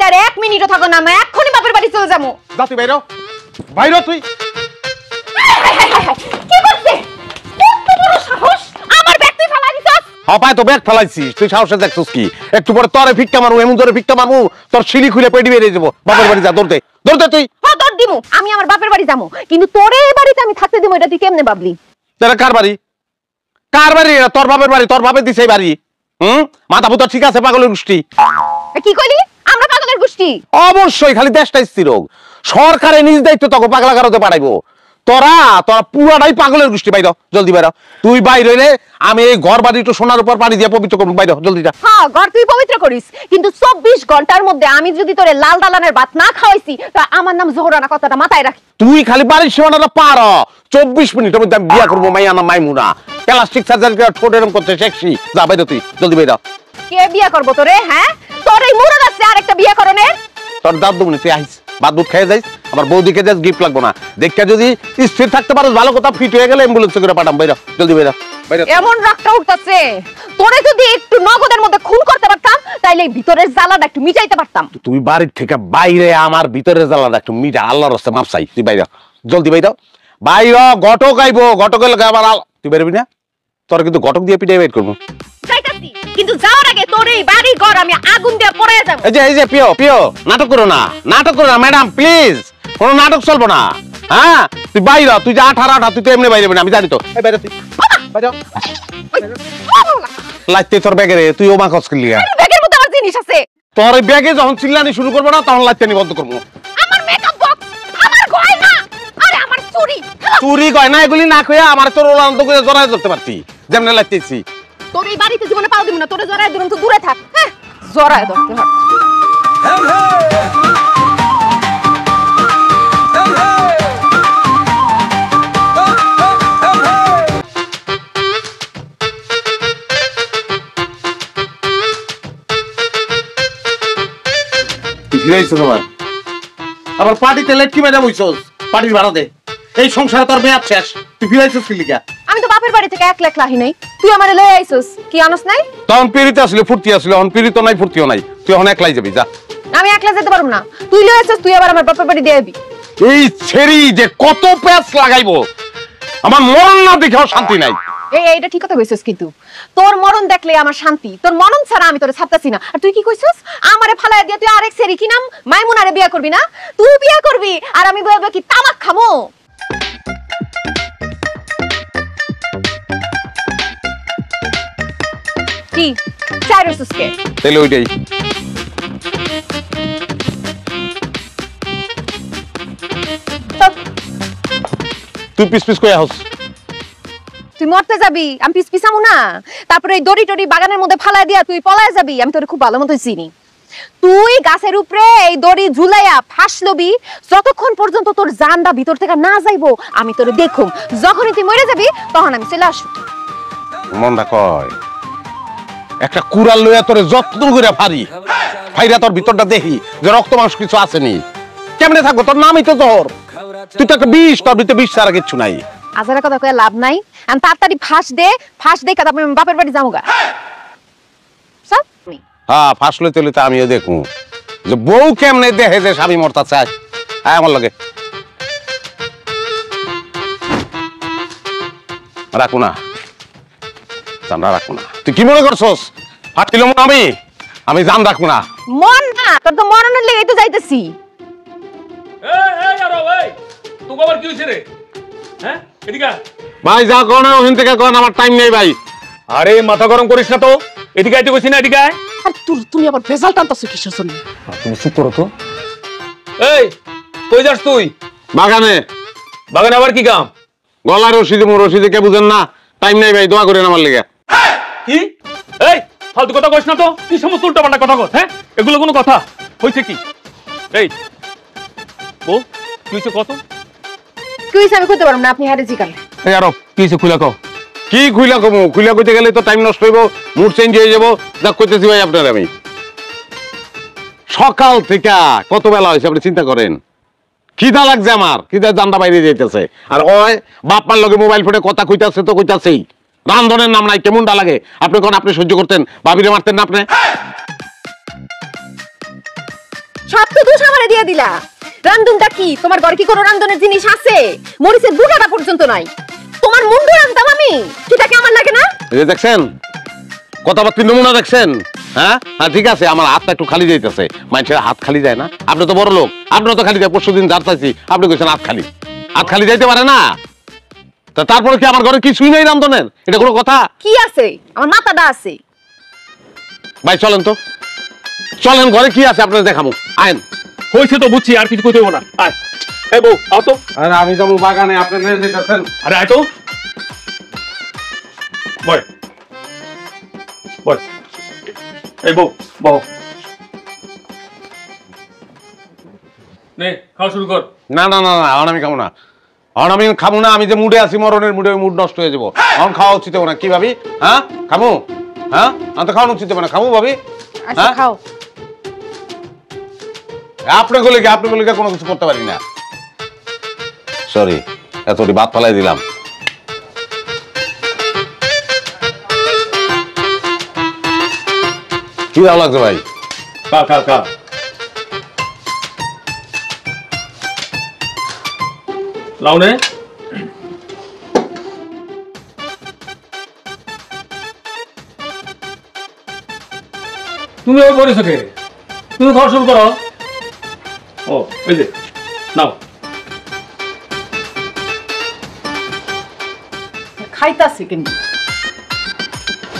আর 1 মিনিটও থাকো না, আমি এক্ষুনি বাপের বাড়ি চলে যাবো। যা তুই বাইরে বাইরে তুই। কি করতে? কত বড় সাহস! আমার ব্যাগ তুই ফেলাই দিছস। হপায় তো ব্যাগ ফেলাইছিস, তুই সাহসে দেখছিস কি? একটু পরে তোরে ফিক্কা মারু, এমন ধরে ফিক্কা মারু তোর সিঁড়ি খুলে পেটি বেরিয়ে যাবো। বাপের বাড়ি যা, দৌড়তে দৌড়তে তুই। হ্যাঁ দৌড় দিমু, আমি আমার বাপের বাড়ি যাবো, কিন্তু তোরে এই বাড়িতে আমি থাকতে দিমু এটা তুই কেমনে ভাবলি? তোরা কার বাড়ি? কার বাড়ি? তোর বাপের বাড়ি, তোর বাপে দিছে এই বাড়ি। মাথা পুতো ঠিক আছে? পাগলের গোষ্ঠী। কি কইলি? আমরা পাগলের গোষ্ঠী? অবশ্যই, খালি দেশটা স্থির হোক, সরকারের নিজ দায়িত্ব তোকে পাগলা কারোতে পাঠাইবো। তোরা পুরাটাই পাগলের গোষ্ঠী। বাইর জলদি বাইর, তুই বাইর হইলে আমি এই ঘর বাড়ি একটু সোনার উপর পানি দিয়ে পবিত্র করবো। বাইর জলদি যা। হ্যাঁ ঘর তুই পবিত্র করিস, কিন্তু 24 ঘন্টার মধ্যে আমি যদি তোরে লাল দালানের ভাত না খাওয়াইছি তা আমার নাম জোহরানা, কথাটা মাথায় রাখি। তুই খালি বাড়ির সীমানাটা পার, 24 মিনিটের মধ্যে আমি বিয়া করবো। মাইয়া না মাইমুনা, প্লাস্টিক সার্জারি ছোট এরকম করতে শেখছি। যা বাইর তুই, জলদি বাইর। কে বিয়া করবো তোরে? হ্যাঁ তোর এই মুরদ আছে আরেকটা বিয়া করনের? তোর দাঁত দুমনি, তুই আইস বাদ দুধ খেয়ে যাইস, আমার বৌদিকে যাস, গিফট লাগবো না। দেখতে যদি স্থির থাকতে পারো ভালো কথা, ফিট হয়ে গেলে অ্যাম্বুলেন্সে করে পাঠাম। বাইর জলদি বাইর। এমন রাগটা উঠতেছে, তোরে যদি একটু নগদের মধ্যে খুন করতে পারতাম তাইলে ভিতরের জ্বালাটা একটু মিটাইতে পারতাম। তুই বাড়ির থেকে বাইরে আমার ভিতরের জ্বালাটা একটু মিটা, আল্লাহর রাস্তায় মাপ চাই। তুই বাইর জলদি বাইর বাইর। ঘটক আইবো, ঘটকের লোক আবার তুই বেরবি না, তোর কিন্তু ঘটক দিয়ে পিটাই বের করবো। কিন্তু যাওয়ার আগে তোর এই বাড়ি ঘর আমি আগুন দিয়ে পড়ে যাব। এই যে পিও পিও, নাটক করো না, নাটক করো না ম্যাডাম প্লিজ, কোনো নাটক চলবো না। হ্যাঁ তুই বাইর, তুই যে 18 তুই তো এমনি বাইরে আমি জানি তো। এই বাইরে তুই লাইতে তোর ব্যাগে রে, তুই ওমা খস করলি। ব্যাগের মধ্যে আমার জিনিস আছে। তোর এই ব্যাগে যখন চিল্লানি শুরু করবো না তখন লাইতে নি বন্ধ করবো। আমার মেকআপ বক্স, আমার গয়না, আরে আমার চুড়ি। চুরি গয়না এগুলি না কইয়া আমার তোর ওলান্ত করে জড়ায় ধরতে পারতি, যেমন লাইতেছি। তোর এই বাড়িতে জীবনে পাও দিব না, তোরে জড়ায় দূরন্ত দূরে থাক। হ্যাঁ জড়ায় ধরতে হয়। আবার পার্টিতে লেট কি ম্যাডাম হইছস? পার্টির ভাড়া দে, এই সংসারে তোর মেয়াদ শেষ। তুই ফিরাইছস কি লিগা? আমি তো বাপের বাড়ি থেকে 1 লাখ লাহি নাই, তুই আমারে লয়ে আইছস কি আনস নাই? তখন পিরিতে আসলে ফুর্তি আসলে, এখন পিরিত নাই ফুর্তিও নাই, তুই এখন একলাই যাবি। যা। আমি একলা যেতে পারবো না, তুই লয়ে আইছস, তুই আবার আমার বাপের বাড়ি দিয়ে আইবি। এই ছেড়ি যে কত প্যাচ লাগাইবো, আমার মরণ না দেখেও শান্তি নাই। এইটা ঠিক কথা কইছস, কিন্তু তোর মরণ দেখলে আমার শান্তি, তোর মরণ ছাড়া আমি তোরে ছাড়তাছি না। আর তুই কি কইছস? আমারে ফালায় দিয়া তুই আরেক সেরি কি নাম মাইমুনারে বিয়া করবি না? তুই বিয়া করবি আর আমি বলবো কি তামাক খামো? কি চাইরসস কে? তাইলে ওইটাই। তুই পিস পিস কইয়া হস। তুই মরতে যাবি, আমি পিস পিসামু না? তারপরে এই দড়ি টড়ি বাগানের মধ্যে ফালায় দিয়া তুই পলায় যাবি, আমি তোরে খুব ভালো মতো চিনি। তুই গাছের উপরে এই দড়ি ঝুলাইয়া ফাঁস লবি, যতক্ষণ পর্যন্ত তোর জানটা ভিতর থেকে না যাইবো আমি তোরে দেখুম। যখনই তুই মরে যাবি তখন আমি চলে আসব। মনটা কয় একটা কুড়াল লইয়া তোরে যত্ন করে ফারি, ফাইরা তোর ভিতরটা দেখি যে রক্ত মাংস কিছু আসেনি। কেমনে থাকবো? তোর নামই তো তোর, তুই তো একটা বিষ, তোর ভিতরে বিষ ছাড়া কিচ্ছু নাই। আজারা কথা কয়ে লাভ নাই, আমি তাড়াতাড়ি ফাঁস দে তারপর আমি বাপের বাড়ি যাবো গা। হ্যাঁ ফাঁস লইতে লইতে আমিও দেখুন যে বউ কেমনে দেখে যে স্বামী মরতা চায়। হ্যাঁ আমার লগে রাখো না, জানরা রাখো না। তুই কি মনে করছস ফাটিল আমি জান রাখবো না? মন না, তোর তো মরণের লেগেই তো যাইতেছি। ভাই যা কোন ওখান থেকে কোন, আমার টাইম নেই ভাই। আরে মাথা গরম করিস না তো, এদিকে আইতে কইছি না, এদিকে আয়। আর তুমি আবার ভেজাল টানতাছো কিসের জন্য? তুমি চুপ করো তো। এই কই যাস তুই? বাগানে। বাগানে আবার কি কাম? গলা রশিদে কে বুঝেন না? টাইম নেই ভাই, দোয়া করেন আমার লেগে। কি? এই ফালতু কথা কইস না তো, কি সমস্ত উল্টাপাল্টা কথা কস? হ্যাঁ এগুলো কোনো কথা হইছে কি? এই ও কি হইছে কত? কি হইছে আমি কইতে পারব না, আপনি হারে জিগান। এই আরো কি হইছে খুলে কও। কি খুইলা কমু? খুইলা কইতে গেলে তো টাইম নষ্ট হইব, মুড চেঞ্জ হয়ে যাব। যা কইতেছি ভাই আপনার, আমি সকাল থেকে কত বেলা হয়েছে আপনি চিন্তা করেন। খিদা লাগছে আমার, খিদা জানটা বাইরে যাইতেছে। আর ওই বাপ মার লগে মোবাইল ফোনে কথা কইতাছে তো কইতাছেই, রান্ধনের নাম নাই। কেমনটা লাগে আপনি কোন? আপনি সহ্য করতেন? ভাবিরে মারতেন না আপনি? সব তো দোষ আমারে দিয়ে দিলা। রান্ধুনটা কি তোমার ঘরে কি কোনো রান্ধনের জিনিস আছে? মরিচের বুটাটা পর্যন্ত নাই। তোমার মুন্ডু রান্ধতাম আমি, সেটা কি আমার লাগে না? এই যে দেখছেন কথাবার্তা নমুনা দেখছেন? হ্যাঁ হ্যাঁ ঠিক আছে, আমার হাতটা একটু খালি যাইতেছে। মানুষের হাত খালি যায় না? আপনি তো বড় লোক, আপনার তো খালি যায়। পরশুদিন যাচ্ছি আপনি কইছেন হাত খালি যাইতে পারে না। তা তারপরে কি আমার ঘরে কিছুই নেই রান্ধনের? এটা কোনো কথা? কি আছে? আমার মাথাটা আছে। ভাই চলেন তো, চলেন ঘরে কি আছে আপনার দেখাবো। আইন হয়েছে তো বুঝছি, আর কিছু কইতে হইব না। আয় এই বউ আও তো। আরে আমি যাবো বাগানে, আপনি নিয়ে যেতেছেন। আরে আয় তো, বয় বয়। এই বউ বউ, নে খাওয়া শুরু কর। না না না না, এখন আমি খাবো না, এখন আমি খাবো না। আমি যে মুডে আছি, মরণের মুডে, মুড নষ্ট হয়ে যাবো। এখন খাওয়া উচিত হবে না। কি ভাবি? হ্যাঁ খাবো? হ্যাঁ আমি তো খাওয়ানো উচিত হবে না। খাবো ভাবি? আচ্ছা খাও। আপনি গলিকে কোনো কিছু করতে পারি না। সরি, এতটি ভাত ফালাই দিলাম। কি ভালো লাগছে ভাই? খা খা খা। লাউনে তুমি ওই বলিস কে? তুমি খাওয়া শুরু করো। ও এই যে নাও। খাইতাছে কিন্তু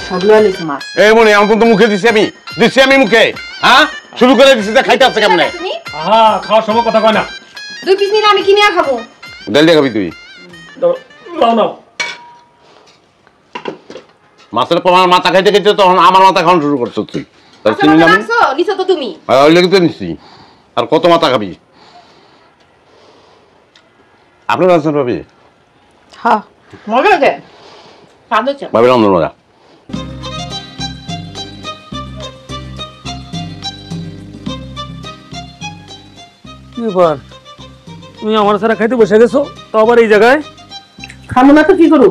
সব লইছে মাছ। এই মনে আমার তো মুখে দিছি আমি মুখে। হ্যাঁ শুরু করে দিছি, খাইতে আছে কেমনে? তুমি হ্যাঁ খাওয়ার সময় কথা কয় না। 2 পিস নিলে আমি কিনে খাবো। ডাল দিয়ে খাবি তুই? নাও নাও। মাছের পর মাথা খাইতে খাইতে তখন আমার মাথা খাওয়ানো শুরু করছো তুই। তার আচ্ছা, চিনি মাথা আমি রাখছো? নিছো তো তুমি। ওই লেগে তো নিচ্ছি। আর কত মাথা খাবি? আপনার আছেন ভাবি? হ্যাঁ মজা লাগে। স্বাদ হচ্ছে। ভাবি রান্ধন মজা। কি ব্যাপার, তুমি আমার সারা খাইতে বসে গেছো তো আবার এই জায়গায়? খাবো না তো কি করু?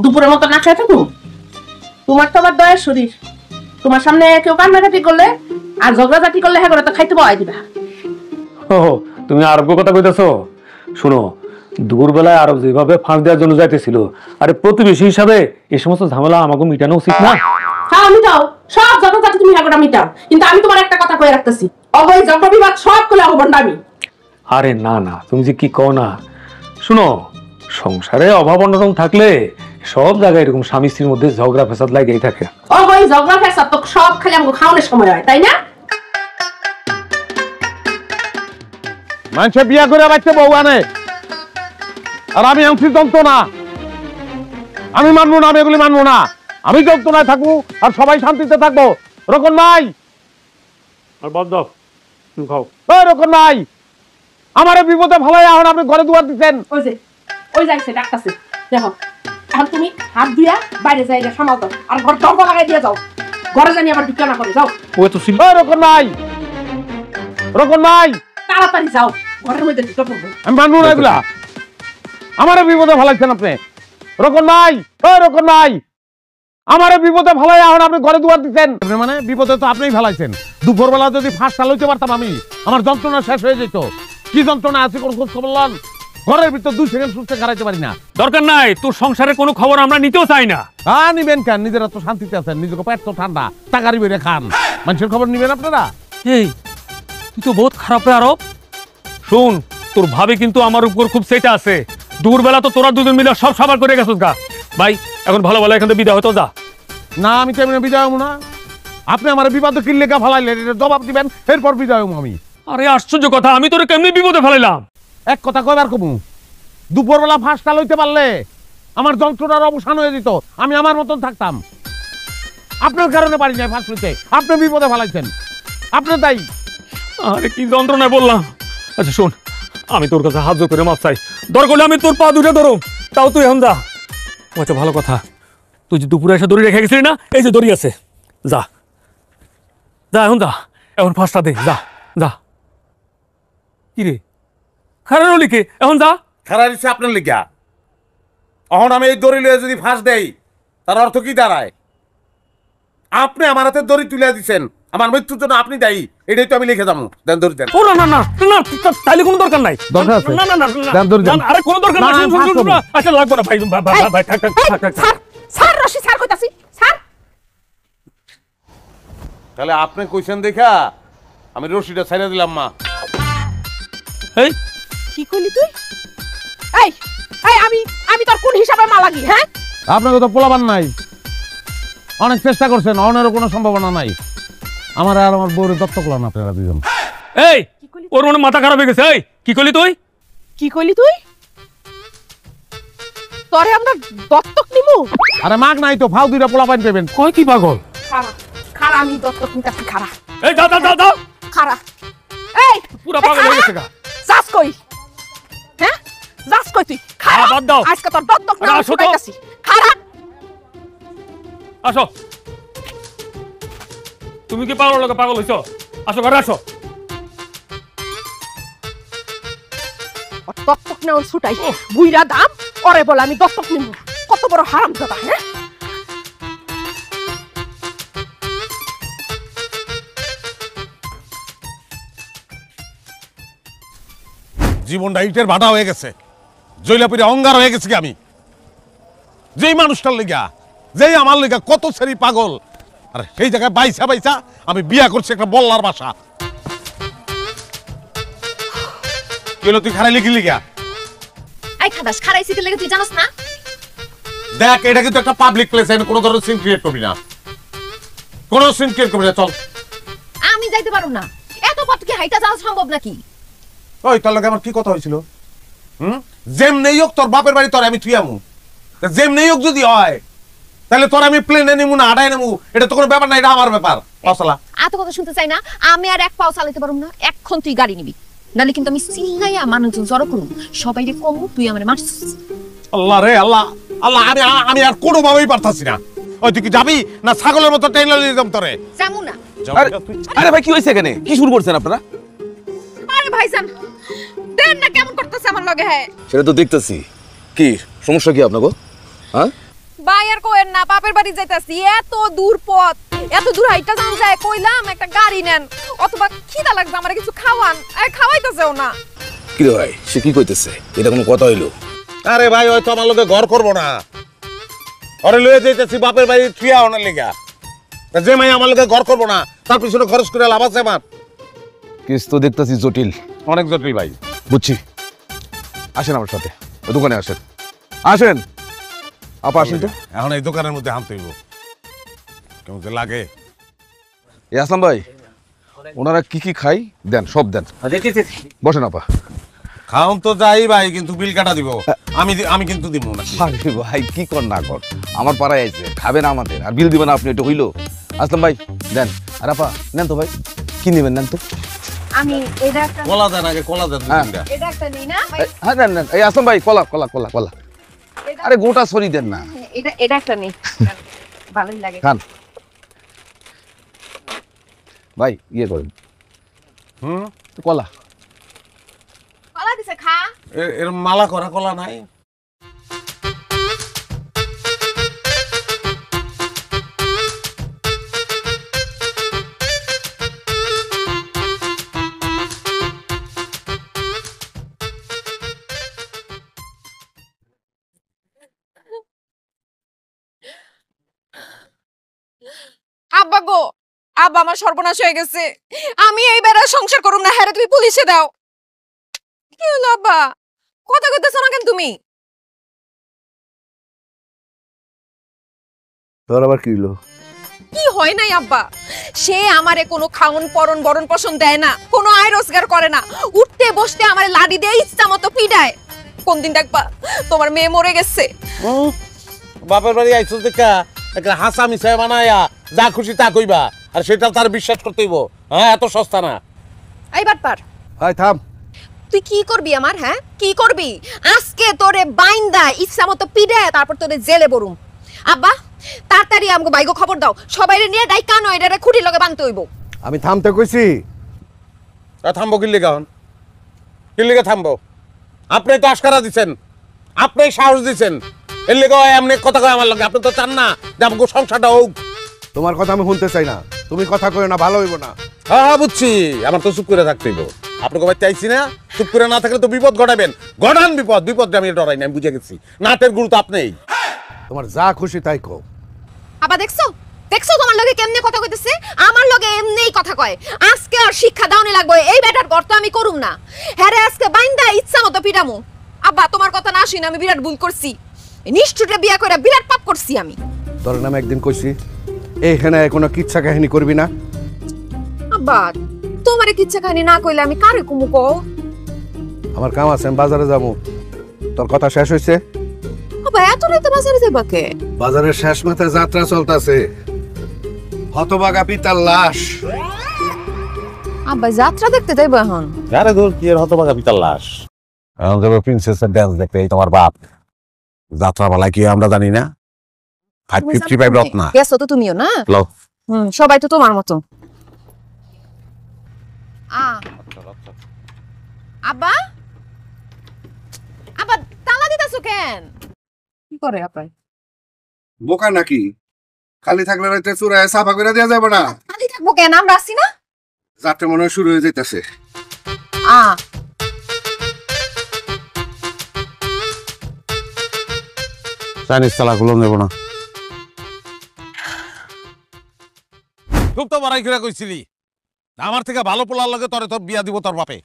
দুপুরের মতো না খেয়ে থাকু? তোমার তো আবার দয়ার শরীর, তোমার সামনে কেউ কান্নাকাটি করলে আর ঝগড়াঝাটি করলে হ্যাঁ করে তো খাইতে পাওয়াই দিবা। ও তুমি আরব কথা কইতেছো? শুনো, দুপুরবেলায় আরব যেভাবে ফাঁস দেওয়ার জন্য যাইতেছিল, আরে প্রতিবেশী হিসাবে এই সমস্ত ঝামেলা আমাকে মিটানো উচিত না? হ্যাঁ মিটাও, সব ঝগড়াঝাটি তুমি হ্যাঁ মিটাও, কিন্তু আমি তোমার একটা কথা কয়ে রাখতেছি, অবৈ ঝগড়া বিবাদ সব করলে অবন্ডামি। আরে না না, তুমি যে কি কও না। শুনো, সংসারে অভাব অনটন থাকলে সব জায়গায় এরকম স্বামী স্ত্রীর মধ্যে ঝগড়া ফেসাদ লাগেই থাকে। অবৈ ঝগড়া ফেসাদ তো সব খালি আমাকে খাওয়ানোর সময় হয়, তাই না? মানুষে বিয়া করে বাচ্চা বউ আনে, আর আমি আনছি যন্ত্রণা। আমি মানবো না, আমি এগুলি মানবো না। আমি যন্ত্রণায় থাকবো আর সবাই শান্তিতে থাকবো। রকম নাই আর বাদ দাও, তুমি খাও। রকম নাই। আমার বিপদে ভালাই এখন আপনি ঘরে দুয়ার দিচ্ছেন। ওই যাইছে ডাক্তারছে, দেখো এখন তুমি হাত ধুইয়া বাইরে যাই সামাল দাও আর ঘর দরজা লাগাই দিয়ে যাও, ঘরে জানি আবার ঢুকে না করে যাও। ওই তো ছিল। রকম নাই, রকম নাই। তাড়াতাড়ি যাও, ঘরের মধ্যে ঢুকে পড়বো। আমি মানবো না এগুলা। আমার বিপদে ভালাইছেন আপনি। রকম নাই, রকম নাই। আমার বিপদে ভালাই এখন আপনি ঘরে দুয়ার দিচ্ছেন। মানে বিপদে তো আপনিই ভালাইছেন। দুপুরবেলা যদি ফাঁসটা লইতে পারতাম আমি, আমার যন্ত্রণা শেষ হয়ে যেত। কি যন্ত্রণা আছে কোন খোঁজ খবর লন? ঘরের ভিতর 2 সেকেন্ড সুস্থ খারাইতে পারি না। দরকার নাই, তোর সংসারের কোনো খবর আমরা নিতেও চাই না। নিবেন কেন? নিজেরা তো শান্তিতে আছেন, নিজেকে পেট তো ঠান্ডা, টাকারি বেড়ে খান। মানুষের খবর নিবেন আপনারা? এই তুই তো বহুত খারাপ রে আরব। শুন, তোর ভাবি কিন্তু আমার উপর খুব সেটা আছে। দুপুরবেলা তো তোরা দুজন মিলে সব সাবার করে গেছিস গা। ভাই এখন ভালো ভালো এখান থেকে বিদায় হতো যা। না আমি কেমন বিদায় হবো না? আপনি আমার বিপদে কি লেখা ফালাইলেন, এটা জবাব দিবেন, এরপর বিদায় হবো আমি। আরে আশ্চর্য কথা, আমি তোরে কেমনি বিপদে ফেলাইলাম? এক কথা কয়বার কমু, দুপুরবেলা ফাঁসটা লইতে পারলে আমার যন্ত্রণার অবসান হয়ে যেত, আমি আমার মতন থাকতাম। আপনার কারণে পারি নাই ফাঁস লইতে, আপনি বিপদে ফেলাইছেন, আপনার তাই। আরে কি যন্ত্রণায় বললাম। আচ্ছা শোন, আমি তোর কাছে হাত জোর করে মাপ চাই। দরকার হলে আমি তোর পা দুটো ধরো, তাও তুই এখন যা। আচ্ছা ভালো কথা, তুই যে দুপুরে এসে দড়ি রেখে গেছিলি না, এই যে দড়ি আছে, যা যা এখন যা, এখন ফাঁসটা দে, যা যা। কি রে খারাপ লিখে এখন যা। খারাপ দিচ্ছে আপনার লিখা। এখন আমি এই দড়ি লইয়া যদি ফাঁস দেই, তার অর্থ কি দাঁড়ায়? আপনি আমার হাতে দড়ি তুলে দিচ্ছেন, আমার মৃত্যুর জন্য আপনি দায়ী, এটাই তো আমি লিখে যাবো। দেন ধরে দেন। ও না না না না, তাইলে কোনো দরকার নাই। দরকার আছে। না না না দেন ধরে দেন। আরে কোনো দরকার নাই। আচ্ছা লাগবে না ভাই, ভাই থাক থাক থাক থাক। স্যার স্যার রশি স্যার কইতাছি স্যার। তাহলে আপনি কইছেন দেখা আমি রশিটা ছাইড়া দিলাম মা। এই কি কইলি তুই? এই এই আমি তোর কোন হিসাবে মা লাগি? হ্যাঁ আপনাকে তো পোলাবান নাই, অনেক চেষ্টা করছেন, অনেরও কোনো সম্ভাবনা নাই। আমার আর আমার বউরে দত্তক লন আপনারা দুজন। এই ওর মনে মাথা খারাপ হয়ে গেছে। এই কি করলি তুই? কি কইলি তুই? তোরে আমরা দত্তক নিমু? আরে মাগ নাই তো, ফাউ দুইটা পোলাপান পেবেন। কই কি পাগল? খারা খারা আমি দত্তক নিতাছি। খারা এই যা যা যা যা, খারা। এই পুরা পাগল হয়ে গেছে গা। যাস কই? হ্যাঁ যাস কই তুই? খারা বাদ দাও। আজকে তোর দত্তক আরে না আসো তো। শুকাইতাছি। খারা আসো, তুমি কি পাগল লোকে পাগল হইছো? আসো ঘরে আসো। দত্তক নেওয়া ছুটাই বুইরা দাম ওরে বলে আমি দত্তক নিমু। কত বড় হারামজাদা। হ্যাঁ জীবনটা ইটের ভাটা হয়ে গেছে, জৈলাপুরে অঙ্গার হয়ে গেছি আমি। যেই মানুষটার লেগা, যেই আমার লেগা কত সেরি পাগল, আর সেই জায়গায় বাইসা বাইসা আমি বিয়া করছি একটা বল্লার বাসা। কি হলো, তুই খারাইলি কি লিগা? এই খাদাস খারাইছি কে লাগে তুই জানাস না? দেখ, এটা কিন্তু একটা পাবলিক প্লেস, এখানে কোনো ধরনের সিন ক্রিয়েট করবি না, কোনো সিন ক্রিয়েট করবি না। চল। আমি যাইতে পারুম না, এত পথ কি হাইটা যাওয়া সম্ভব নাকি? ওই তোর লগে আমার কি কথা হয়েছিল? যেমনেই হোক তোর বাপের বাড়ি তোর আমি থুয়ামু, যেমনেই হোক যদি হয় তাহলে তোর আমি প্লেনে নেমু না আড়াই নেমু, এটা তো কোনো ব্যাপার না, এটা আমার ব্যাপার। পাওসালা এত কথা শুনতে চাই না, আমি আর এক পাও চালাতে পারুম না। এখন তুই গাড়ি নিবি, নালে কিন্তু আমি চিল্লাইয়া মানুষজন জড়ো করুম, সবাই রে কমু তুই আমারে মারছিস। আল্লাহ রে আল্লাহ, আল্লাহ আমি আর কোনো ভাবেই পারতাছি না। ওই তুই কি যাবি না ছাগলের মতো টেইলা নিয়ে যাম তোরে? যামু না। আরে ভাই কি হয়েছে এখানে? কি শুরু করছেন আপনারা? আরে ভাইজান দেন না কেমন করতেছে আমার লগে। হ্যাঁ সেটা তো দেখতেছি। কি সমস্যা কি আপনাকে? হ্যাঁ ভাই আর কোয়েন না, বাপের বাড়ি যাইতাছি, এত দূর পথ, এত দূর হাইটা যান যায়, কইলাম একটা গাড়ি নেন অথবা খিদা লাগবে আমারে কিছু খাওয়ান, আর খাওয়াইতেছেও না। কি রে ভাই, সে কি কইতেছে? এটা কোনো কথা হইলো? আরে ভাই, ওই তো আমার লোকে ঘর করবো না, ঘরে লয়ে যেতেছি বাপের বাড়ি থুয়া ওনার লেগা। যে মাই আমার লোকে ঘর করবো না, তার পিছনে খরচ করে লাভ আছে আমার? কেস তো দেখতেছি জটিল, অনেক জটিল ভাই। বুঝছি। আসেন আমার সাথে, ওই দোকানে আসেন। আসেন আপা, আসেন তো। এখন এই দোকানের মধ্যে হামতে হইব, কেমন যে লাগে। এই আসলাম ভাই, ওনারা কি কি খাই দেন, সব দেন। বসেন আপা। খাওন তো যাই ভাই, কিন্তু বিল কাটা দিব আমি কিন্তু দিব না। আরে ভাই কি কর না কর, আমার পাড়ায় আইছে, খাবেন আমাদের আর বিল দিবেন আপনি, এটা হইলো? আসলাম ভাই দেন। আর আপা নেন তো ভাই, কি নেবেন নেন তো। আমি এটা একটা, কলা দেন আগে, কলা দেন। এটা একটা নেই না ভাই? হ্যাঁ নেন নেন। এই আসলাম ভাই, কলা কলা কলা কলা। আরে গোটা সরি দেন না। এটা একটা নেই, ভালোই লাগে। খান ভাই, ইয়ে করেন কলা। কলা দিছে খা। এর মালা করা কলা নাই? আব্বা গো, আব্বা আমার সর্বনাশ হয়ে গেছে, আমি এইবার আর সংসার করুম না। হ্যাঁ তুমি পুলিশে দাও। কি হলো আব্বা, কথা কইতেছ না কেন তুমি? তোর আবার কি হলো? কি হয় নাই আব্বা, সে আমারে কোনো খাওন পরন বরণ পোষণ দেয় না, কোনো আয় রোজগার করে না, উঠতে বসতে আমারে লাডি দিয়ে ইচ্ছা মতো পিডায়। কোন দিন দেখবা তোমার মেয়ে মরে গেছে। বাপের বাড়ি আইছো দেখা একটা হাসা মিশাই বানায়া যা খুশি তা কইবা, আর সেটা তার বিশ্বাস করতে হইব। হ্যাঁ, এত সস্তা না। এই বাটপার, হাই থাম। তুই কি করবি আমার? হ্যাঁ কি করবি? আজকে তোরে বাইন্দা ইচ্ছা মতো পিডায় তারপর তোরে জেলে বরুম। আব্বা তাড়াতাড়ি আমগো বাইগো খবর দাও, সবাইরে নিয়ে ডাইকা নয় এটারে খুঁটি লগে বানতে হইব। আমি থামতে কইছি। থামবো কি লেগে? কি লেগে থামবো? আপনি তো আশকারা দিচ্ছেন, আপনি সাহস দিচ্ছেন, এর লেগে এমনি কথা কয় আমার লগে। আপনি তো চান না যে আমাকে সংসারটা হোক। তোমার কথা আমি শুনতে চাই না। তুমি কথা কইও না, ভালো হইব না। হ্যাঁ বুঝছি, আমার তো চুপ করে থাকতে হইব। আপনাকে বাড়ি চাইছি না, চুপ করে না থাকলে তো বিপদ ঘটাবেন। ঘটান বিপদ, বিপদটা আমি ডরাই না, আমি বুঝে গেছি। নাটের গুরুত্ব আপনিই। তোমার যা খুশি তাই কও। আবার দেখছো দেখছো তোমার লগে কেমনে কথা কইতেছে, আমার লগে এমনিই কথা কয়। আজকে আর শিক্ষা দাওনি লাগবে, এই বেটার ঘর তো আমি করুম না। হ্যাঁ রে, আজকে বাইন্দা ইচ্ছা মতো পিটামু। আব্বা তোমার কথা না শুনে আমি বিরাট ভুল করছি, নিষ্ঠুরে বিয়া করে বিরাট পাপ করছি আমি। তোর নামে একদিন কইছি এইখানে কোনো কিচ্ছা কাহিনী করবি না। আব্বা তোমারে কিচ্ছা কাহিনী না কইলে আমি কারে কুমু কও? আমার কাম আছে, আমি বাজারে যাবো। তোর কথা শেষ হইছে? আব্বা এত রাতে বাজারে যাবা কে? বাজারের শেষ মাথায় যাত্রা চলতেছে, হতবাগা পিতার লাশ। আব্বা যাত্রা দেখতে যাইবো এখন? আরে দূর, কি এর হতভাগা পিতার লাশ। এখন যাবে প্রিন্সেসের ডান্স দেখতে, এই তোমার বাপ। যাত্রা পালা কি আমরা জানি না? 555 রত্না গেছো তো তুমিও না? লও। সবাই তো তোমার মতো। আব্বা আব্বা তালা দিতাছো কেন? কি করে আপাই? বোকা নাকি? খালি থাকলে রাতে চুরায় সাফা করে দেওয়া যাবে না? খালি থাকবো কেন, আমরা আসি না। যাত্রা মনে হয় শুরু হয়ে যাইতেছে। চাইনিজ চালাগুলো নেব না। খুব তো বড়াই করে কইছিলি, আমার থেকে ভালো পোলার লগে তোর বিয়া দিব তোর বাপে।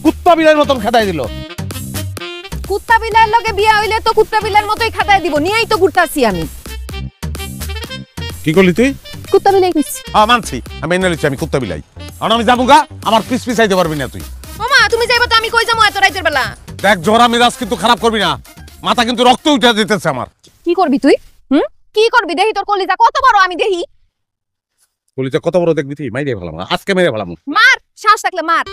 কুত্তা বিলের মতন খেদাই দিল। কুত্তা বিলার লগে বিয়া হইলে তো কুত্তা বিলার মতোই খাতায় দিব, নিয়েই তো ঘুরতাছি আমি। কি করলি তুই? কুত্তা বিলাই কইছি। মানছি, আমি এনে লিখছি আমি কুত্তা বিলাই। আর আমি যাবো গা, আমার পিস পিছাইতে পারবি না তুই। মামা তুমি যাইবা তো আমি কই যাবো এত রাতের বেলা? দেখ জোরা মিরাজ কিন্তু খারাপ করবি না, মাথা কিন্তু রক্ত উঠে যেতেছে আমার। কি করবি তুই? কি করবি? দেখি তোর কলিজা কত বড়, আমি দেখি। কলিজা কত বড় দেখবি তুই? মাইরে ফেলাম আজকে, মেরে ফেলাম। মার, শ্বাস থাকলে মার।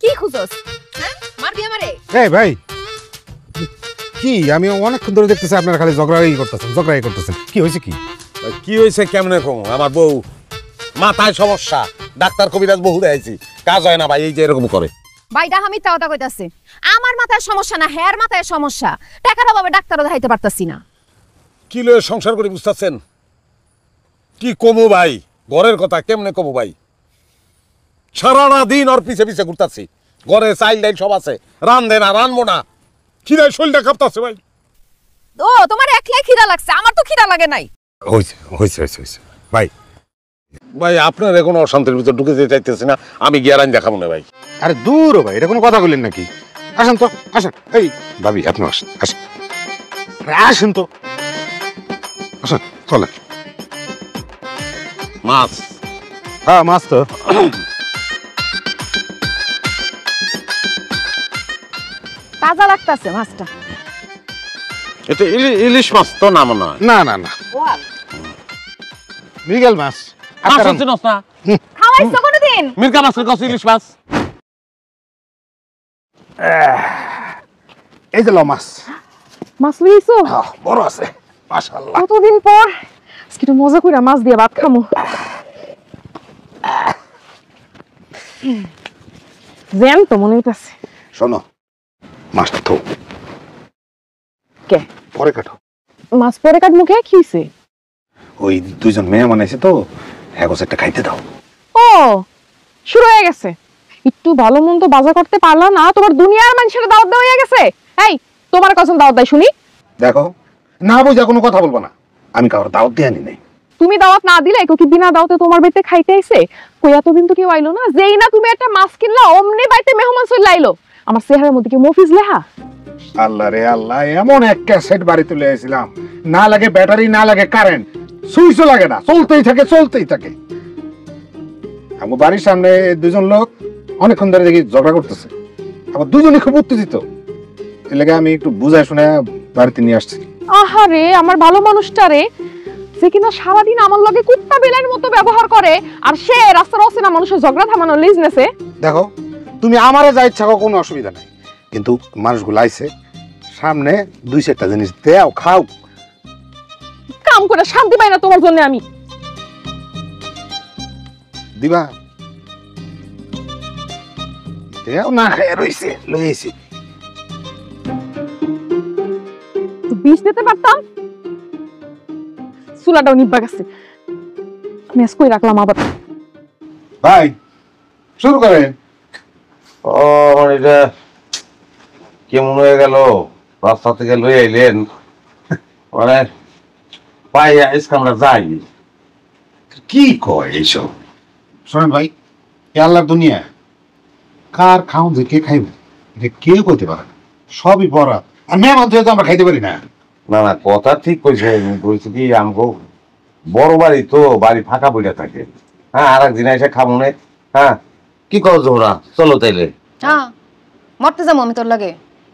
কি খুঁজছস? হ্যাঁ মারবি আমারে? এই ভাই, কি আমি অনেকক্ষণ ধরে দেখতেছি আপনারা খালি ঝগড়াই করতেছেন। কি হয়েছে কি? কি হয়েছে কেমনে কম? আমার বউ মাথায় সমস্যা, ডাক্তার কবিরাজ বহু দেখাইছি, কাজ হয় না ভাই, এই যে এরকম করে। ভাইডা আমি তাওটা কইতাছে, আমার মাথায় সমস্যা না, হেয়ার মাথায় সমস্যা। টাকার অভাবে ডাক্তারও দেখাইতে পারতাছি না। কি লয়ে সংসার করে বুঝতেছেন? কি কমু ভাই, ঘরের কথা কেমনে কমু ভাই? সারাটা দিন ওর পিছে পিছে ঘুরতাছি, ঘরে চাইল ডাইল সব আছে, রান্ধে না, রানবো না, খিদায় শরীরটা কাঁপতাছে ভাই। ও তোমার একলাই খিদা লাগছে, আমার তো খিদা লাগে নাই। হয়েছে ভাই, ভাই আপনার এখন অশান্তির ভিতর ঢুকে যেতে চাইতেছি না, আমি গিয়ে রান দেখাবো না ভাই। আরে দূর ভাই, এটা কোনো কথা বললেন নাকি? আসেন তো, আসেন। এই ভাবি, আপনি আসেন, আসেন তো, আসেন, চলেন। মাছ? হ্যাঁ মাছ তো। তাজা লাগতাছে মাছটা। এটা ইলিশ মাছ তো না মনে হয়? না মৃগেল মাছ। খাওয়াইছো কোনদিন? মির্কা মাছের কাছে ইলিশ মাছ। এই যে লও মাছ। মাছ লইছো? বড় আছে মাশাআল্লাহ। কতদিন পর আজকে একটু মজা করে মাছ দিয়ে ভাত খামু। জ্যাম তো মনে হইতাছে। শোনো, মাছটা তো কে পরে কাটো। মাছ পরে কাট মুখে কি হইছে? ওই দুইজন মেয়ে বানাইছে তো, হ্যাঁ একটা খাইতে দাও। ও শুরু হয়ে গেছে, একটু ভালো মন্দ বাজার করতে পারলা না, তোমার দুনিয়ার মানুষের দাওয়াত দেওয়া হয়ে গেছে। এই তোমার কসম দাওয়াত দেয় শুনি? দেখো, না বুঝা কোনো কথা বলবো না, আমি কারোর দাওয়াত দিয়ে আনি নাই। তুমি দাওয়াত না দিলে কি বিনা দাওয়াতে তোমার বাড়িতে খাইতে আইছে? কই এতদিন তো কেউ আইলো না, যেই না তুমি একটা মাছ কিনলা অমনি বাড়িতে মেহমান চলে আইলো। আমার চেহারার মধ্যে কি মফিজ লেহা? আল্লাহ রে আল্লাহ, এমন এক ক্যাসেট বাড়ি তুলে এসেছিলাম, না লাগে ব্যাটারি, না লাগে কারেন্ট, সুইচও লাগে না, চলতেই থাকে। আমার বাড়ির সামনে দুজন লোক অনেকক্ষণ ধরে দেখি ঝগড়া করতেছে, আবার দুজনই খুব উত্তেজিত। এর লাগে আমি একটু বুঝাই শুনে বাড়িতে নিয়ে আসছি। আহারে আমার ভালো মানুষটা রে, যে কিনা সারাদিন আমার লগে কুত্তা বেলার মতো ব্যবহার করে, আর সে রাস্তার অচেনা মানুষের ঝগড়া থামানোর লিজনেসে। দেখো, তুমি আমারে যা ইচ্ছা করো, কোনো অসুবিধা নাই, কিন্তু মানুষগুলো আইছে, সামনে দুই চারটা জিনিস দেও, খাও। কাম করে শান্তি পাই না তোমার জন্য আমি। দিবা? দেও না, খেয়ে রইছে, লইছি। বিষ দিতে পারতাম, চুলাটাও নিবা গেছে। মিস কই রাখলাম আবার। ভাই শুরু করেন। ও এটা কেমন হয়ে গেল, রাস্তা থেকে লই আইলেন মানে পায়ে ইসকামরা যায়নি। কি কয় এইসব? শোনেন ভাই, এ আল্লাহর দুনিয়া, কার খাও যে কে খাইবে এটা কেউ করতে পারে না, সবই বরাত। আর মেহমান তো আমরা খাইতে পারি না। না না, কথা ঠিক কইছে। বলছি কি আমগো বড় বাড়ি তো, বাড়ি ফাঁকা পড়ে থাকে। হ্যাঁ, আর একদিন এসে খাবো না। হ্যাঁ, কি কর জোহরা, চলো তাইলে। হ্যাঁ, মরতে যাবো আমি তোর লাগে,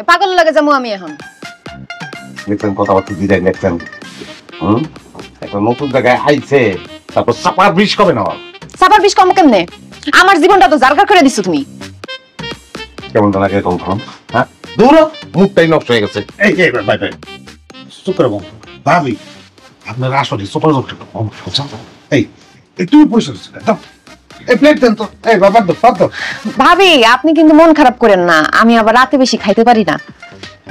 পাগল লাগে যাবো আমি এখন। দেখছেন কথাবার্তা দিদাই দেখছেন। একটা নতুন জায়গায় আইছে, তারপর চাপার বিষ কবে না? সাপার বিষ কম কেমনে? আমার জীবনটা তো জারকার করে দিছো তুমি। কেমন লাগে তখন? হ্যাঁ, দৌড়ো, মুখটাই নষ্ট হয়ে গেছে। এই এই ভাই ভাই চুপ করে বল। ভাবি আপনার আসলে সুপার এই তুমি পয়সা দাও, এই প্লেট দেন তো। এই বাবা দাও, বাদ দাও। ভাবি আপনি কিন্তু মন খারাপ করেন না, আমি আবার রাতে বেশি খাইতে পারি না।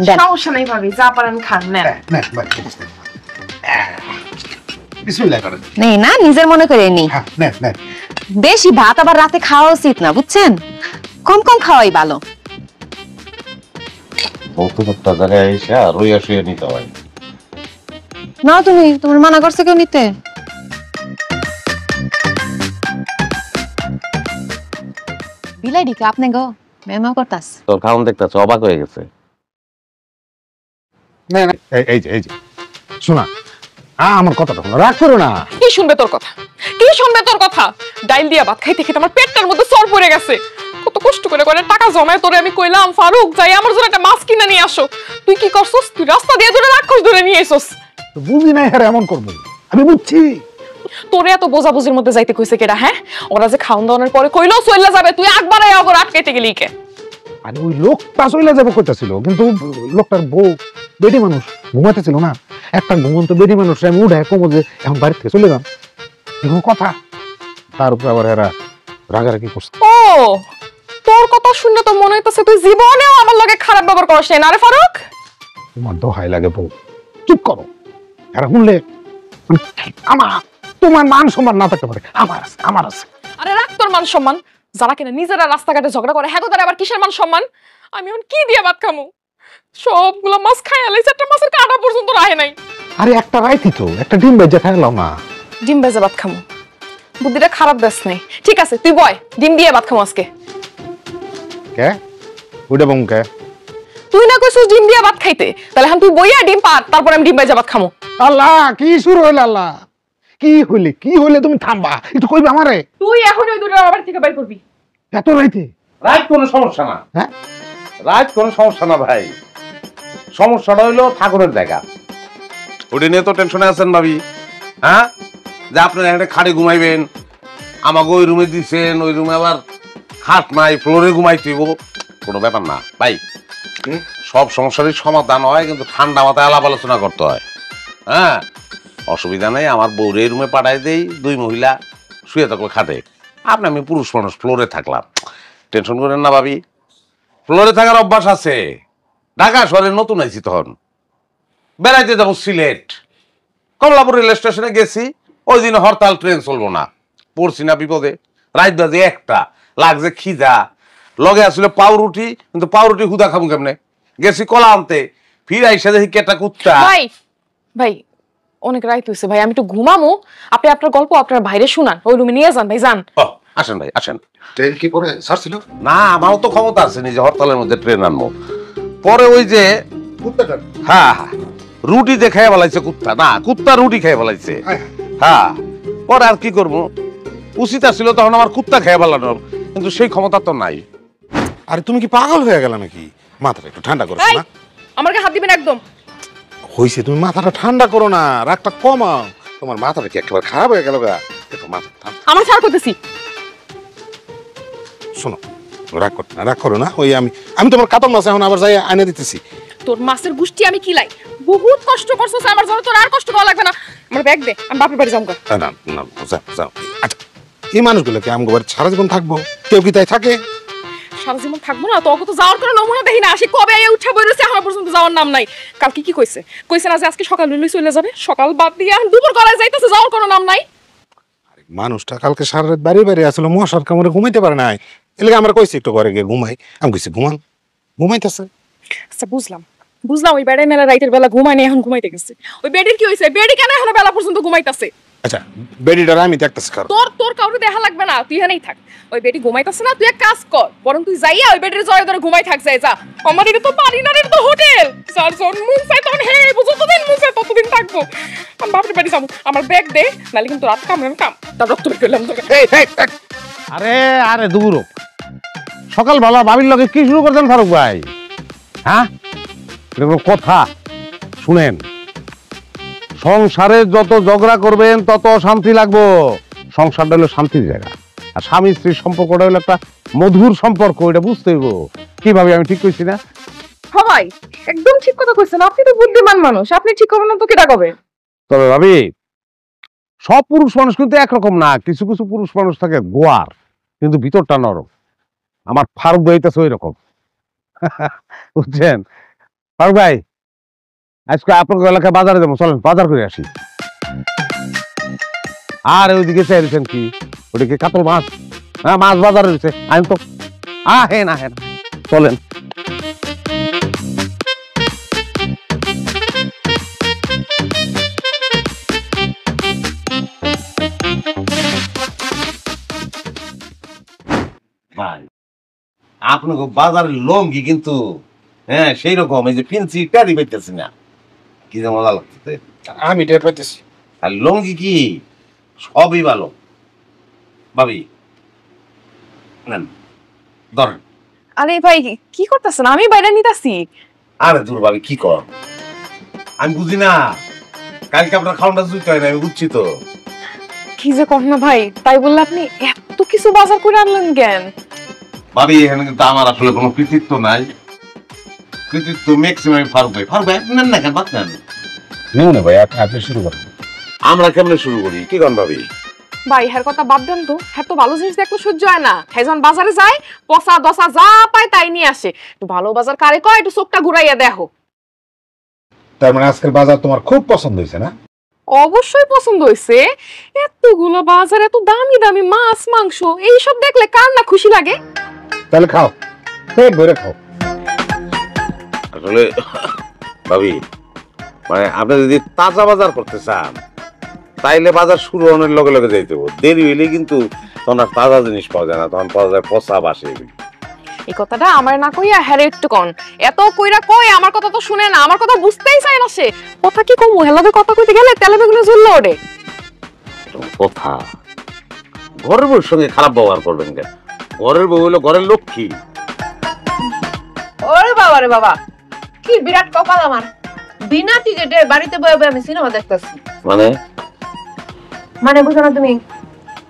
দেন। সমস্যা নেই ভাবি, যা পারেন খান। নেন না ভাই, বিসমিল্লাহ করেন। নেই না, নিজের মনে করে নি। হ্যাঁ নেন নেন। বেশি ভাত আবার রাতে খাওয়া উচিত না, বুঝছেন? কম কম খাওয়াই ভালো। একটা জায়গায় এসে রইয়া শুয়ে নিতে হয়। না তুমি, তোমার মানা করছে কেউ নিতে? বিলাই দিকে আপনি গো মেমা করতাস। তোর খাওন দেখতেছ, অবাক হয়ে গেছে। না না, এই যে শোনা, আমার কথাটা শোনো, রাগ করো না। কি শুনবে তোর কথা? কি শুনবে তোর কথা? ডাইল দিয়া ভাত খাইতে খেতে আমার পেটটার মধ্যে সর পড়ে গেছে। কত কষ্ট করে করে টাকা জমায় তোরে আমি কইলাম ফারুক যাই আমার জন্য একটা মাছ কিনে নিয়ে আসো। তুই কি করছস? তুই রাস্তা দিয়ে ধরে রাক্ষস ধরে নিয়ে এসছস। বুঝি নাই হ্যাঁ এমন করবো, আমি বুঝছি। তোরে এত বোঝাবুঝির মধ্যে যাইতে কইছে কেডা? হ্যাঁ, ওরা যে খাওন দাওয়ানোর পরে কইলো চইলা যাবে, তুই একবারে আগর আটকাইতে গেলি কে? আরে ওই লোকটা চলে যাবে কইতাছিল, কিন্তু লোকটার বউ বেডি মানুষ ঘুমাতেছিল না। একটা ঘুমন্ত বেডি মানুষ আমি উঠে কমো যে এখন বাড়ি থেকে চলে যান, এরকম কথা। তার উপরে আবার এরা রাগারাগি করছে। ও, তোর কথা শুনলে তো মনে হইতাছে তুই জীবনেও আমার লগে খারাপ ব্যবহার করিস না রে ফারুক। তোমার দোহাই লাগে বউ, চুপ করো। এরা শুনলে আমার তোমার মান সম্মান না থাকতে পারে, আমার আছে। আরে রাখ তোর মান সম্মান। যারা কিনা নিজেরা রাস্তাঘাটে ঝগড়া করে হ্যাঁ তারা আবার কিসের মান সম্মান? আমি এখন কি দিয়ে ভাত খামু? সবগুলো মাছ খাইয়া লাইছে, একটা মাছের কাঁটা পর্যন্ত রাহে নাই। আরে একটা রাইতি তো, একটা ডিম বেজে খাইলাম না। ডিম ভেজে ভাত খামু? বুদ্ধিটা খারাপ দেশ নেই। ঠিক আছে তুই বয়, ডিম দিয়ে ভাত খামু আজকে। কে ওইটা বং কে? তুই না কইছিস ডিম দিয়ে ভাত খাইতে, তাহলে এখন তুই বইয়া ডিম পাত, তারপর আমি ডিম ভেজে ভাত খামু। আল্লাহ কি শুরু হইল? আল্লাহ কি হইলে তুমি থামবা, একটু কইবে আমারে। তুই এখন ওই দুটো বাবার থেকে বের করবি। এত রাইতে? রাত কোনো সমস্যা না। হ্যাঁ, রাত কোনো সমস্যা না ভাই। সমস্যাটা হইলো ঠাকুরের জায়গা, ওটা নিয়ে তো টেনশনে আছেন ভাবি। হ্যাঁ, যে আপনারা এখানে খাটে ঘুমাইবেন, আমাকে ওই রুমে দিচ্ছেন, ওই রুমে আবার খাট নাই, ফ্লোরে ঘুমাইতেইব, কোনো ব্যাপার না ভাই। সব সমস্যারই সমাধান হয়, কিন্তু ঠান্ডা মাথায় আলাপ আলোচনা করতে হয়। হ্যাঁ, অসুবিধা নেই, আমার বউরে রুমে পাঠাই দেই, দুই মহিলা শুয়ে থাকবে খাটে, আপনি আমি পুরুষ মানুষ ফ্লোরে থাকলাম। টেনশন করেন না ভাবি, ফ্লোরে থাকার অভ্যাস আছে। ঢাকা শহরে নতুন আইছি, তখন বেড়াইতে যাবো সিলেট, কমলাপুর রেল স্টেশনে গেছি, ওই দিন হরতাল, ট্রেন চলবো না, পড়ছি না বিপদে। রাত বাজে একটা, লাগছে খিদা, লগে আসলে পাউরুটি, কিন্তু পাউরুটি হুদা খাবো কেমনে? গেছি কলা আনতে, ফির আইসা দেখি কেটা কুত্তা। ভাই ভাই অনেক রাইত হইছে ভাই, আমি একটু ঘুমামু। আপনি আপনার গল্প আপনার বাইরে শুনান, ওই রুমে নিয়ে যান ভাই, যান। আসেন ভাই আসেন। ট্রেন কি করে ছাড়ছিল? না, আমারও তো ক্ষমতা আছে নিজে হরতালের মধ্যে ট্রেন আনবো। পরে ওই যে হ্যাঁ রুটি দিয়ে খেয়ে বলাইছে কুত্তা, না কুত্তা রুটি খেয়ে বলাইছে। হ্যাঁ, পরে আর কি করবো, উচিত ছিল তখন আমার কুত্তা খেয়ে বলানোর, কিন্তু সেই ক্ষমতা তো নাই। আরে তুমি কি পাগল হয়ে গেল নাকি? মাথাটা একটু ঠান্ডা করো না। আমার গায়ে হাত দিবেন একদম। হইছে, তুমি মাথাটা ঠান্ডা করো না, রাগটা কমাও। তোমার মাথাটা কি একেবারে খারাপ হয়ে গেল গা? একটু মাথা ঠান্ডা। আমার ছাড় করতেছি। শোনো, রাগ করো না। ওই আমি তোমার কাতল মাছ এখন আবার যাই আইনা দিতেছি। তোর মাছের গুষ্টি আমি কিলাই, বহুত কষ্ট করছস আমার জন্য, তোর আর কষ্ট করা লাগবে না। আমার ব্যাগ দে, আমি বাপের বাড়ি যাবো। না না, যাও। আচ্ছা, এই মানুষগুলো কি আমগো বাড়ি সারা জীবন থাকবো? কেউ কি তাই থাকে? সারা জীবন থাকবো না? তোকে তো যাওয়ার কোনো নমুনা দেখি না। আসি কবে উঠা বইরেছে, এখন পর্যন্ত যাওয়ার নাম নাই। কালকে কি কইছে না যে আজকে সকাল লইলে চলে যাবে, সকাল বাদ দিয়ে এখন দুপুর করায় যাইতেছে, যাওয়ার কোনো নাম নাই। মানুষটা কালকে সারা রাত বাড়ি বাড়ি আসলে মশার কামড়ে ঘুমাইতে পারে নাই এলাকা আমরা কইছি একটু ঘরে গিয়ে ঘুমাই আমি কইছি ঘুমাইতেছে আচ্ছা বুঝলাম ওই বেডে মেলা রাইতের বেলা ঘুমায়নি এখন ঘুমাইতে গেছে ওই বেডের কি হইছে বেডি কেন এখন বেলা পর্যন্ত ঘুমাইতাছে আচ্ছা বেডিটার আমি দেখতেছি কারণ তোর কাউরে দেখা লাগবে না তুই এখানেই থাক ওই বেডি ঘুমাইতাছে না তুই এক কাজ কর বরং তুই যাইয়া ওই বেডের জয় ধরে ঘুমাই থাক যাই যা আমার এটা তো পারি না এটা তো হোটেল স্যার জন মুন চাই তখন হে বুঝো তো দিন মুন চাই ততদিন থাকবো আমি বাপরে বাড়ি যাবো আমার ব্যাগ দে নালে কিন্তু রাত কামড়াম তার রক্ত বের করলাম তোকে আরে দূর সকালবেলা ভাবির লগে কি শুরু করছেন ফারুক ভাই? হ্যাঁ, এটা কোনো কথা? শুনেন, সংসারে যত ঝগড়া করবেন তত শান্তি লাগবো। সংসারটা হলো শান্তির জায়গা, আর স্বামী স্ত্রীর সম্পর্কটা হলো একটা মধুর সম্পর্ক। এটা বুঝতে হইব। কিভাবে আমি ঠিক কইছি না? হ্যাঁ ভাই, একদম ঠিক কথা কইছেন। আপনি তো বুদ্ধিমান মানুষ, আপনি ঠিক করবেন না তো কেটা কবে? তবে ভাবি, সব পুরুষ মানুষ কিন্তু একরকম না। কিছু কিছু পুরুষ মানুষ থাকে গোয়ার, কিন্তু ভিতরটা নরম। আমার ফারুক ভাই তো ওই রকম, বুঝছেন? ফারুক ভাই, আজকে আপনার এলাকায় বাজারে যাবো, চলেন বাজার করে আসি। আর ওইদিকে চাইছেন কি? ওদিকে কাতল মাছ, হ্যাঁ মাছ বাজারে রয়েছে, আইন তো। হেন চলেন। ভাই, আপনাকে বাজারের লঙ্গি কিন্তু হ্যাঁ সেই রকম, এই যে ফিনসি টারি পাইতেছি না, কি যে মজা লাগতেছে। আমি টের পাইতেছি। আর লঙ্গি কি সবই ভালো। ভাবি নেন, ধরেন। আরে ভাই কি করতেছেন? আমি বাইরে নিতাছি। আরে দূর ভাবি, কি কর, আমি বুঝি না। কালকে আপনার খাওয়াটা জুইতে হয় না, আমি বুঝছি তো। কি যে কর না ভাই, তাই বললে আপনি এত কিছু বাজার করে আনলেন কেন? ভাবি এখানে কিন্তু আমার আসলে কোনো কৃতিত্ব নাই। কৃতিত্ব ম্যাক্সিমাম ফারুক ভাই। ফারুক ভাই নেন না কেন, বাদ নেন। নেও না ভাই, আপনি শুরু করেন। আমরা কেমনে শুরু করি, কি কন ভাবি? ভাই হ্যার কথা বাদ দেন তো, হ্যাঁ তো ভালো জিনিস দেখলে সহ্য হয় না। হ্যাঁ যখন বাজারে যায় পচা দশা যা পায় তাই নিয়ে আসে। একটু ভালো বাজার কারে কয়, একটু চোখটা ঘুরাইয়া দেখো। তার মানে আজকের বাজার তোমার খুব পছন্দ হয়েছে না? অবশ্যই পছন্দ হয়েছে। এতগুলো বাজার, এত দামি দামি মাছ মাংস, এইসব দেখলে কার না খুশি লাগে? তাহলে খাও, পেট ভরে খাও। আসলে ভাবি, মানে আপনি যদি তাজা বাজার করতে চান তাইলে বাজার শুরু হওয়ার লগে লগে যাইতে হবে। দেরি হইলে কিন্তু তখন আর তাজা জিনিস পাওয়া যায় না, তখন পাওয়া যায় পচা বাসে। এই কথাটা আমার না কইয়া হ্যারে একটু কন। এত কইরা কয়, আমার কথা তো শুনে না, আমার কথা বুঝতেই চায় না সে। কথা কি কমু, হেলাবে কথা কইতে গেলে তেলে বেগুনে ঝুললে ওঠে। কথা, ঘরের বউর সঙ্গে খারাপ ব্যবহার করবেন কেন? ঘরের বউ হলো ঘরের লক্ষ্মী। ওরে বাবা রে বাবা, কি বিরাট কপাল আমার। বিনা টিকেটে বাড়িতে বসে আমি সিনেমা দেখতেছি। মানে বুঝো না তুমি?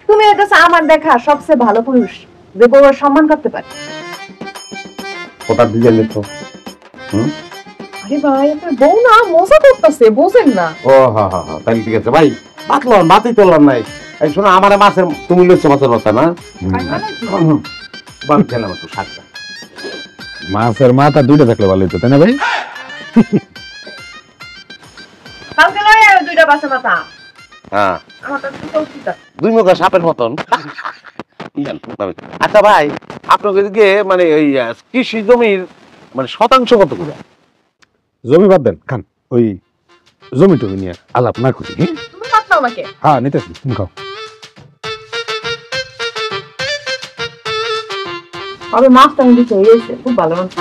তুমি এটা আমার দেখা সবচেয়ে ভালো পুরুষ, যে বউয়ের সম্মান করতে পারে। ওটা দিয়ে লেখো। আরে ভাই, আপনার বউ না মজা করতেছে, বোঝেন না? ও হ্যাঁ, তাহলে ঠিক আছে ভাই। বাতলাম বাতি তোলার নাই। এই শোনো, আমার মাছের, তুমি লইছো মাছের মাথা না? বাদ খেলাম একটু শাকটা। মাছের মাথা দুইটা থাকলে ভালো হতো, তাই না ভাই? কালকে লয় আর দুইটা বাসা মাথা। হ্যাঁ, আমার তো চৌকিটা দুই মুখা সাপের মতন। আচ্ছা ভাই, আপনাকে দিকে মানে ওই কৃষি জমির মানে শতাংশ কত করে? জমি বাদ দেন, খান। ওই জমি টমি নিয়ে আলাপ না করি। তুমি ভাত নাও আমাকে। হ্যাঁ নিতেছি, তুমি খাও। আরে মাছটা আমি দিতে হয়েছে, খুব ভালো মাছ।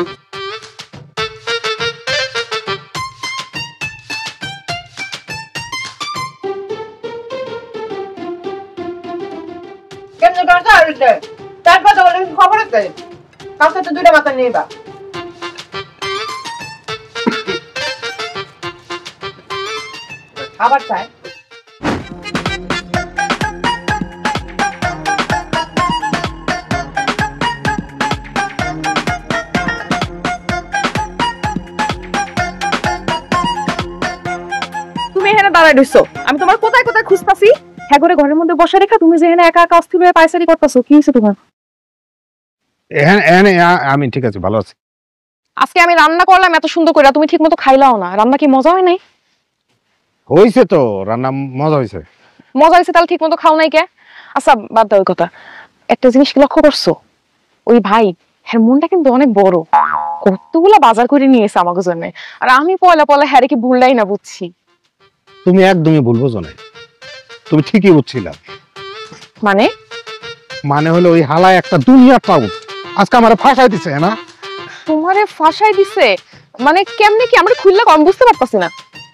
কেমনে করছো আর তার কথা বলে খবর আছে? কালকে তো দুইটা মাথা নিয়ে বা খাবার চাই। তুমি এখানে দাঁড়ায় রইছো, আমি তোমার কোথায় কোথায় খুঁজতাছি। হ্যাঁ করে ঘরের মধ্যে বসে রেখা তুমি যে এখানে একা একা অস্থির হয়ে পায়চারি করতেছো, কি হয়েছে তোমার? আমি ঠিক আছে, ভালো আছি। আজকে আমি রান্না করলাম এত সুন্দর করে, তুমি ঠিক মতো খাইলাও না। রান্না কি মজা হয় নাই? হয়েছে তো, রান্না মজা হয়েছে। মজা হয়েছে তাহলে ঠিক মতো খাও নাই কে? আচ্ছা বাদ দাও ওই কথা, একটা জিনিস কি লক্ষ্য করছো? ওই ভাই হ্যাঁ মনটা কিন্তু অনেক বড়, কতগুলা বাজার করে নিয়েছে আমাকে জন্য, আর আমি পয়লা পয়লা হ্যারে কি ভুললাই না বুঝছি। তুমি একদমই ভুল বোঝো নাই, তুমি ঠিকই বুঝছিলা। মানে হলো ওই হালায় একটা দুনিয়া টাউট আজকে আমারে ফাঁসাই দিছে না। তোমারে ফাঁসাই দিছে মানে কেমনে কি আমরা খুললে কম বুঝতে পারতাছি না।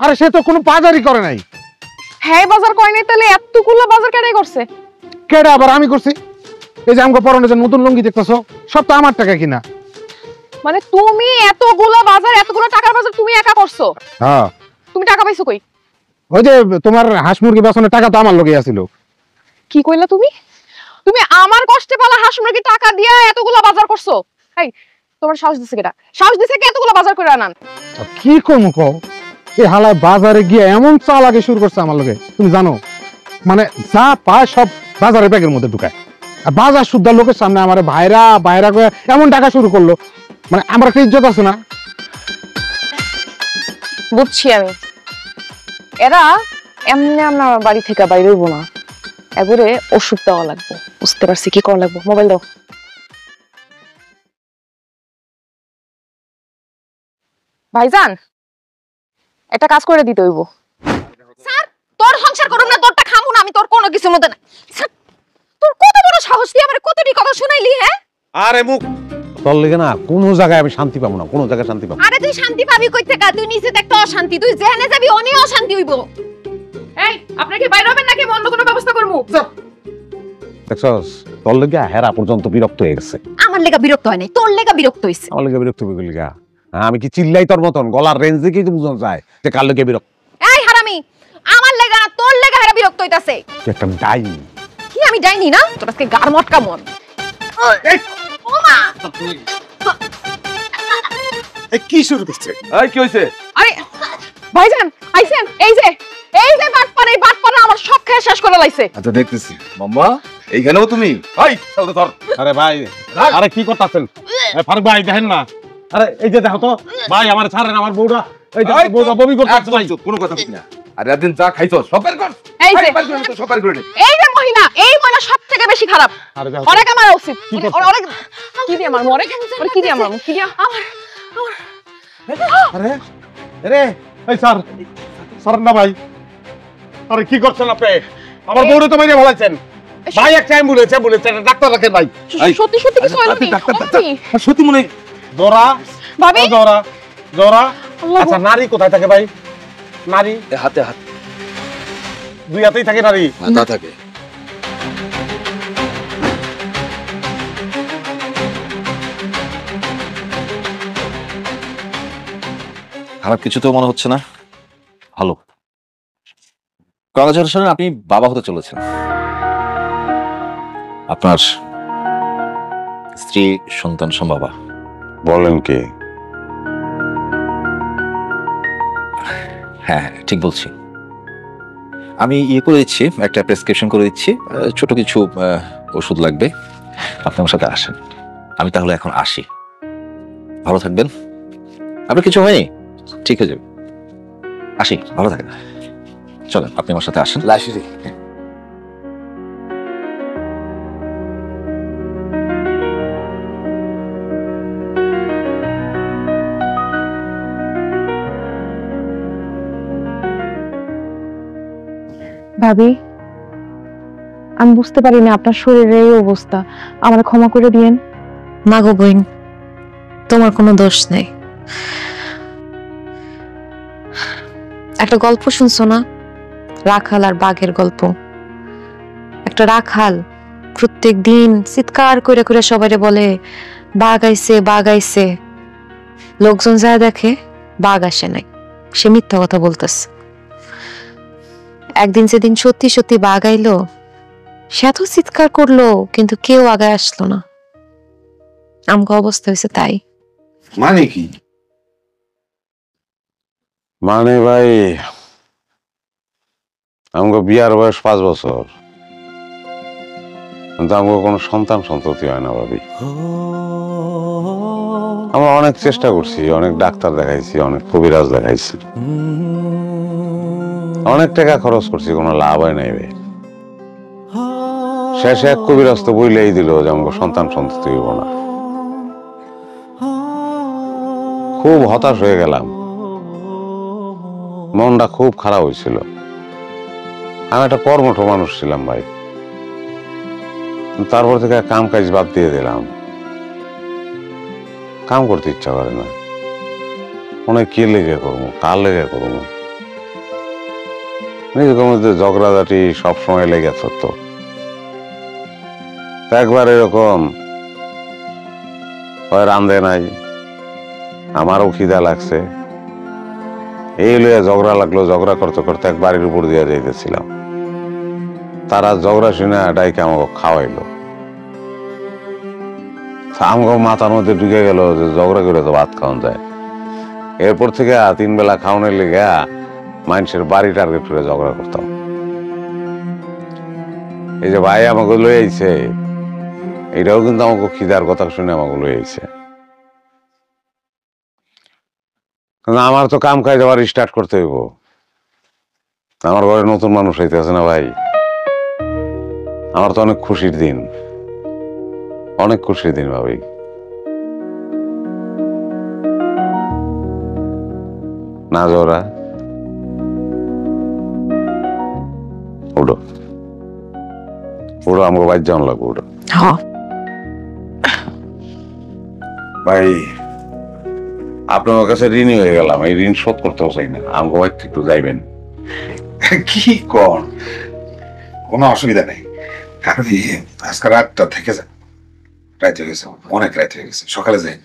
আরে সে তো কোনো বাজারই করে নাই। হ্যাঁ বাজার করে নাই, তাহলে এতগুলো বাজার কেডাই করছে? কেডা আবার আমি করছি? এই যে আমাকে পরনে যে নতুন লুঙ্গি দেখতেছো সব তো আমার টাকা কিনা। মানে তুমি এতগুলো বাজার, এতগুলো টাকার বাজার তুমি একা করছো? হ্যাঁ। তুমি টাকা পাইছো কই? ওই যে তোমার হাঁস মুরগি বেচনের টাকা তো আমার লগে আছিল। কি কইলা তুমি? তুমি আমার কষ্টে পালা হাঁস মুরগি টাকা দিয়া এতগুলো বাজার করছো? এই তোমার সাহস দিছে কেডা? সাহস দিছে কে এতগুলো বাজার করে আনান? কি কম কও, এই হালায় বাজারে গিয়ে এমন চাল আগে শুরু করছে আমার লগে, তুমি জানো? মানে যা পায় সব বাজারের ব্যাগের মধ্যে ঢুকায়, আর বাজার শুদ্ধা লোকের সামনে আমার ভাইরা করে এমন টাকা শুরু করলো। মানে আমার একটা ইজ্জত আছে না? বুঝছি আমি, এরা এমনি আমরা বাড়ি থেকে বাইরে হইব না, এবারে ওষুধ দেওয়া লাগবে। বুঝতে পারছি কি করা লাগবে। মোবাইল দাও। ভাইজান একটা কাজ করে দিতে হইব। স্যার তোর সংসার করুম না, তোরটা খামু না আমি, তোর কোনো কিছু মতে না। স্যার তোর কত বড় সাহস, তুই আমারে কতটি কথা শুনাইলি? হ্যাঁ আরে মুখ তোর লেগে না কোনো জায়গায় আমি শান্তি পাবো না, কোনো জায়গায় শান্তি পাবো না। আরে তুই শান্তি পাবি কই থেকে? তুই নিজে একটা অশান্তি, তুই যেখানে যাবি অনেক অশান্তি হইব। এই আপনি কি বাইরে হবেন নাকি অন্য কোনো ব্যবস্থা করবো? দেখছস তোর লেগে হেরা পর্যন্ত বিরক্ত হয়ে গেছে। আমার লেগা বিরক্ত হয় নাই, তোর লেগা বিরক্ত হইছে। আমার লেগে বিরক্ত হয়ে গেলি গা? আমি কি চিল্লাই তোর মতন? গলার রেঞ্জ দেখেই তো বুঝানো যায় যে কার লেগে বিরক্ত। এই হারামি, আমার লেগা না তোর লেগা হেরা বিরক্ত হইতাছে। তুই একটা ডাইনি। কি আমি ডাইনি না? তোর আজকে গার মটকা মন। ওমা কি শুরু করছে? এই কি হইছে? আরে ভাইজান আইছেন, এই যে বাটপার, এই বাটপার আমার সব খেয়ে শেষ করে লাইছে। আচ্ছা দেখতেছি। মাম্মা এইখানেও তুমি? এই চল ধর। আরে ভাই, আরে কি করতেছেন? ফারুক ভাই দেখেন না, আরে এই যে দেখো তো ভাই, আমার ছাড়েন, আমার বউরা এই যে বউরা বমি করতেছে ভাই। কোনো কথা বলি না। আরে একদিন যা খাইছো সব বের কর। এই যে সব বের করে নে। এই যে মহিলা, এই মহিলা সব থেকে বেশি খারাপ। আরে দেখো অনেক আমার উচিত। কি করছে? অনেক কি দিয়ে আমার মরে, কি দিয়ে আমার কি দিয়ে আমার। আরে আরে এই স্যার, স্যার না ভাই, আরে কি করছেন আপনি? আমার বউরে তো মেরে ফেলাইছেন ভাই। একটা অ্যাম্বুলেন্স ডাক্তার রাখেন ভাই। সত্যি সত্যি কিছু হলো না? সত্যি মনে জোরা ভাবি জোরা। আচ্ছা নারী কোথায় থাকে ভাই? নারী হাতে হাত দুই হাতেই থাকে নারী। মাথা থাকে। খারাপ কিছু তো মনে হচ্ছে না, ভালো। কংগ্রাচুলেশন, আপনি বাবা হতে চলেছেন। আপনার স্ত্রী সন্তান সম্ভবা। বলেন কে? হ্যাঁ ঠিক বলছি। আমি করে দিচ্ছি, একটা প্রেসক্রিপশন করে দিচ্ছি, ছোট কিছু ওষুধ লাগবে। আপনি আমার সাথে আসেন। আমি তাহলে এখন আসি। ভালো থাকবেন। আপনার কিছু হয়নি? ঠিক হয়ে যাবে। আসি, ভালো থাকেন। চলেন আপনি আমার সাথে আসেন। লাইসিরি ভাবি আমি বুঝতে পারিনি আপনার শরীরের এই অবস্থা, আমার ক্ষমা করে দিয়েন। না গো বোন, তোমার কোনো দোষ নেই। একটা গল্প শুনছো না, রাখাল আর বাঘের গল্প? একটা রাখাল প্রত্যেক দিন চিৎকার করে করে সবাইরে বলে বাঘ আইছে বাঘ আইছে। লোকজন যায় দেখে বাঘ আসে নাই, সে মিথ্যা কথা বলতেছে। একদিন যেদিন সত্যি সত্যি বাঘ আইলো, সে এত চিৎকার করলো কিন্তু কেউ আগায় আসলো না। আমগো অবস্থা হয়েছে তাই। মানে কি? মানে ভাই আমাকে বিয়ার বয়স 5 বছর, কিন্তু আমাকে কোনো সন্তান সন্ততি হয় না ভাবি। আমরা অনেক চেষ্টা করছি, অনেক ডাক্তার দেখাইছি, অনেক কবিরাজ দেখাইছি, অনেক টাকা খরচ করছি, কোনো লাভ হয় নাই ভাই। শেষে এক কবিরাস্ত বইলেই দিল যে আমাকে সন্তান সন্ততি হইব না। খুব হতাশ হয়ে গেলাম, মনটা খুব খারাপ হয়েছিল। আমি একটা কর্মঠ মানুষ ছিলাম ভাই, তারপর থেকে কাম কাজ বাদ দিয়ে দিলাম। কাম করতে ইচ্ছা করে না, অনেক কে লেগে করবো, কার লেগে করবো, নিজের মধ্যে ঝগড়াঝাটি সবসময় লেগে থাকতো। একবার এরকম রান্ধে নাই, আমারও খিদা লাগছে, এই লইয়া ঝগড়া লাগলো। ঝগড়া করতে করতে এক বাড়ির উপর দিয়ে যাইতেছিলাম, তারা ঝগড়া শুনে ডাইকে আমাকে খাওয়াইলো। আমাকে মাথার মধ্যে ঢুকে গেল যে ঝগড়া করে তো ভাত খাওয়ান যায়। এরপর থেকে 3 বেলা খাওয়ানোর লেগে মানুষের বাড়ি টার্গেট করে ঝগড়া করতাম। এই যে ভাই আমাকে লই আইছে, এটাও কিন্তু আমাকে খিদার কথা শুনে আমাকে লই আইছে। আমার তো কাম কাজ আবার স্টার্ট করতে হইব, আমার ঘরে নতুন মানুষ হইতেছে না ভাই। আমার তো অনেক খুশির দিন, অনেক খুশির দিন ভাবি। না জোরা উঠো উঠো, আমাকে বাইর যাওয়ান লাগবে, উঠো। ভাই আপনার কাছে ঋণী হয়ে গেলাম, এই ঋণ শোধ করতেও চাই না, আমাকে বাইর একটু যাইবেন। কি কর, কোনো অসুবিধা নেই। আপনি আজকে রাতটা থেকে যান, রাত হয়ে গেছে, অনেক রাত হয়ে গেছে, সকালে যাই।